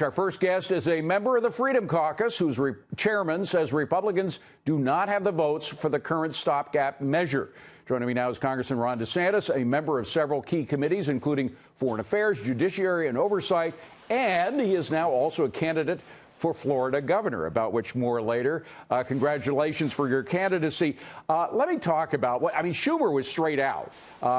Our first guest is a member of the Freedom Caucus whose chairman says Republicans do not have the votes for the current stopgap measure. Joining me now is Congressman Ron DeSantis, a member of several key committees, including Foreign Affairs, Judiciary, and Oversight, and he is now also a candidate for Florida governor, about which more later. Congratulations for your candidacy. Let me talk about Schumer was straight out.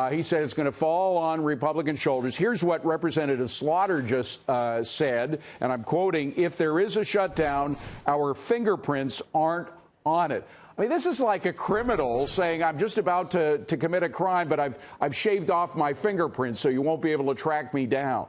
He said it's going to fall on Republican shoulders. Here's what Representative Slaughter just said, and I'm quoting, "If there is a shutdown, our fingerprints aren't on it." I mean, this is like a criminal saying, I'm just about to commit a crime, but I've shaved off my fingerprints so you won't be able to track me down.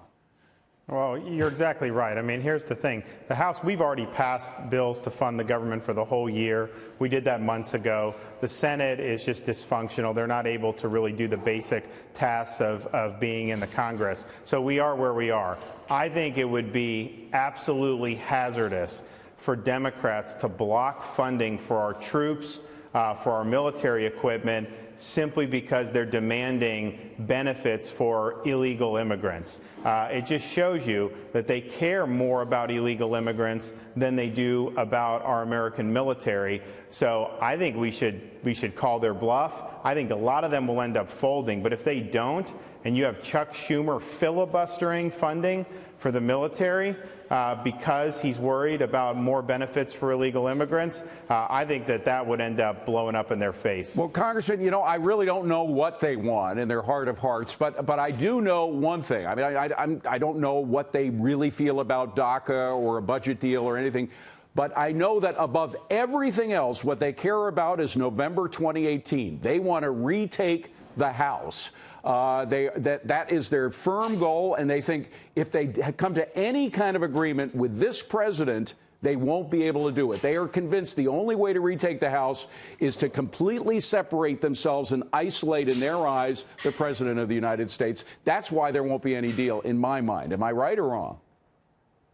Well, you're exactly right. I mean, here's the thing. The House, we've already passed bills to fund the government for the whole year. We did that months ago. The Senate is just dysfunctional. They're not able to really do the basic tasks of being in the Congress. So we are where we are. I think it would be absolutely hazardous for Democrats to block funding for our troops, for our military equipment, simply because they're demanding benefits for illegal immigrants. It just shows you that they care more about illegal immigrants than they do about our American military. So I think we should call their bluff. I think a lot of them will end up folding. But if they don't, and you have Chuck Schumer filibustering funding for the military because he's worried about more benefits for illegal immigrants, I think that would end up blowing up in their face. Well, Congressman, I really don't know what they want in their heart of hearts, but I do know one thing. I mean, I don't know what they really feel about DACA or a budget deal or anything, but I know that above everything else, what they care about is November 2018. They want to retake the House. That is their firm goal, and they think if they come to any kind of agreement with this president, they won't be able to do it. They are convinced the only way to retake the House is to completely separate themselves and isolate, in their eyes, the president of the United States. That's why there won't be any deal, in my mind. Am I right or wrong?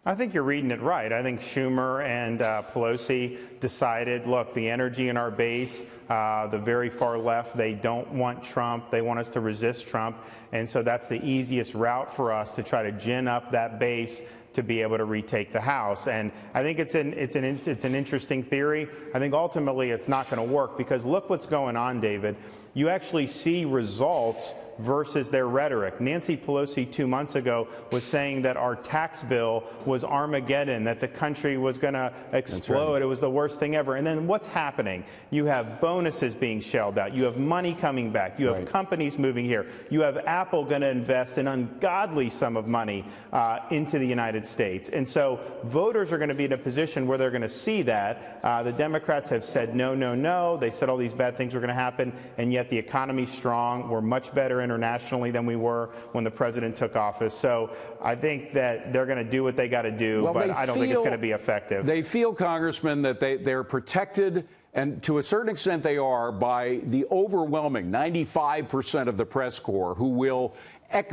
I think you're reading it right. I think Schumer and Pelosi decided, look, the energy in our base, the very far left, they don't want Trump. They want us to resist Trump. And so that's the easiest route for us to try to gin up that base to be able to retake the House. And I think it's an interesting theory. I think ultimately it's not going to work because look what's going on, David. You actually see results versus their rhetoric. Nancy Pelosi 2 months ago was saying that our tax bill was Armageddon, that the country was going to explode. Right. It was the worst thing ever. And then what's happening? You have bonuses being shelled out. You have money coming back. You have companies moving here. You have Apple going to invest an ungodly sum of money into the United States. And so voters are going to be in a position where they're going to see that. The Democrats have said no, no, no. They said all these bad things were going to happen, and yet the economy's strong. We're much better internationally than we were when the president took office. So I think that they're going to do what they got to do, but I don't think it's going to be effective. They feel, Congressman, that they're protected, and to a certain extent they are, by the overwhelming 95% of the press corps who will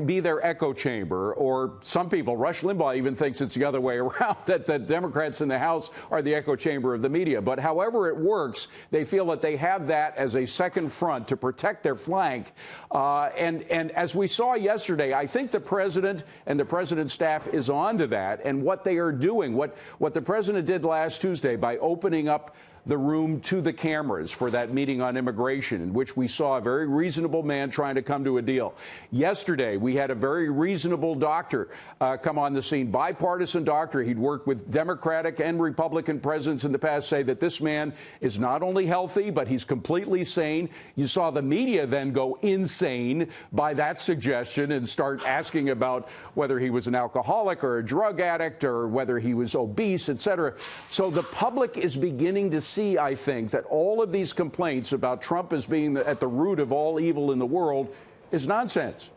be their echo chamber, or some people, Rush Limbaugh even thinks it's the other way around, that the Democrats in the House are the echo chamber of the media. But however it works, they feel that they have that as a second front to protect their flank. And as we saw yesterday, I think the president and the president's staff is on to that. And what they are doing, what the president did last Tuesday by opening up the room to the cameras for that meeting on immigration, in which we saw a very reasonable man trying to come to a deal. Yesterday, we had a very reasonable doctor come on the scene, bipartisan doctor. He'd worked with Democratic and Republican presidents in the past, say that this man is not only healthy, but he's completely sane. You saw the media then go insane by that suggestion and start asking about whether he was an alcoholic or a drug addict or whether he was obese, et cetera. So the public is beginning to see, I think, that all of these complaints about Trump as being at the root of all evil in the world is nonsense.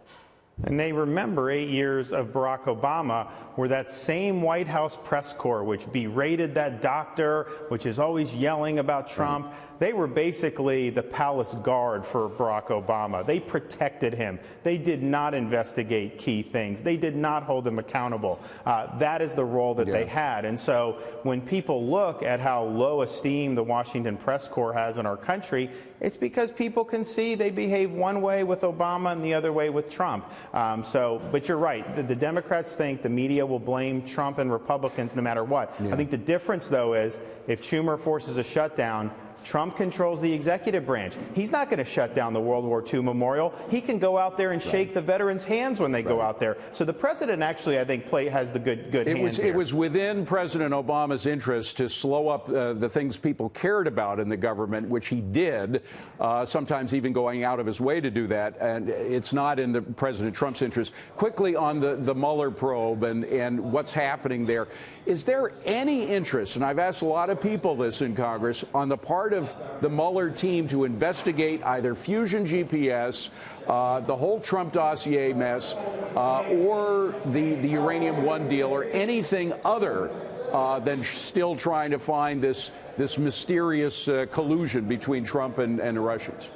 And they remember 8 years of Barack Obama, where that same White House press corps, which berated that doctor, which is always yelling about Trump, they were basically the palace guard for Barack Obama. They protected him. They did not investigate key things. They did not hold him accountable. That is the role that they had. And so when people look at how low esteem the Washington press corps has in our country, it's because people can see they behave one way with Obama and the other way with Trump. But you're right. The Democrats think the media will blame Trump and Republicans no matter what. Yeah. I think the difference, though, is if Schumer forces a shutdown, Trump controls the executive branch. He's not going to shut down the World War II memorial. He can go out there and shake the veterans' hands when they go out there. So the president actually, I think, has the good hand here. It was within President Obama's interest to slow up the things people cared about in the government, which he did, sometimes even going out of his way to do that. And it's not in President Trump's interest. Quickly on the Mueller probe and what's happening there. Is there any interest, and I've asked a lot of people this in Congress, on the part of the Mueller team to investigate either Fusion GPS, the whole Trump dossier mess, or the Uranium One deal, or anything other than still trying to find this mysterious collusion between Trump and the Russians?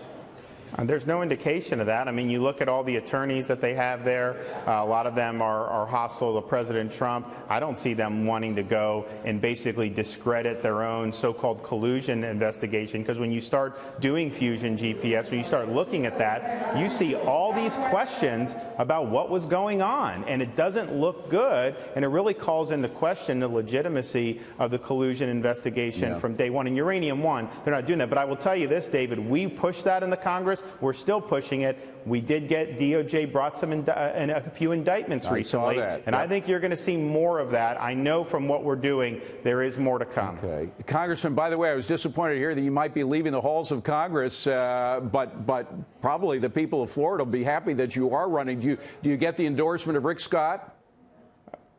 There's no indication of that. I mean, you look at all the attorneys that they have there. A lot of them are hostile to President Trump. I don't see them wanting to go and basically discredit their own so-called collusion investigation, because when you start doing Fusion GPS, when you start looking at that, you see all these questions about what was going on, and it doesn't look good, and it really calls into question the legitimacy of the collusion investigation from day one. And Uranium One, they're not doing that. But I will tell you this, David, we pushed that in the Congress. We're still pushing it. We did get DOJ brought some a few indictments recently, and I think you're going to see more of that. I know from what we're doing, there is more to come. Okay, Congressman. By the way, I was disappointed to hear that you might be leaving the halls of Congress, but probably the people of Florida will be happy that you are running. Do you get the endorsement of Rick Scott?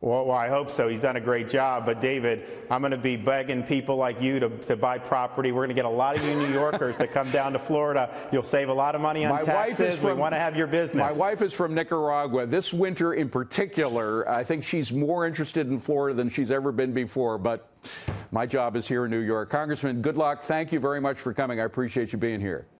Well, I hope so. He's done a great job. But, David, I'm going to be begging people like you to buy property. We're going to get a lot of you New Yorkers to come down to Florida. You'll save a lot of money on taxes. We want to have your business. My wife is from Nicaragua. This winter in particular, I think she's more interested in Florida than she's ever been before. But my job is here in New York. Congressman, good luck. Thank you very much for coming. I appreciate you being here.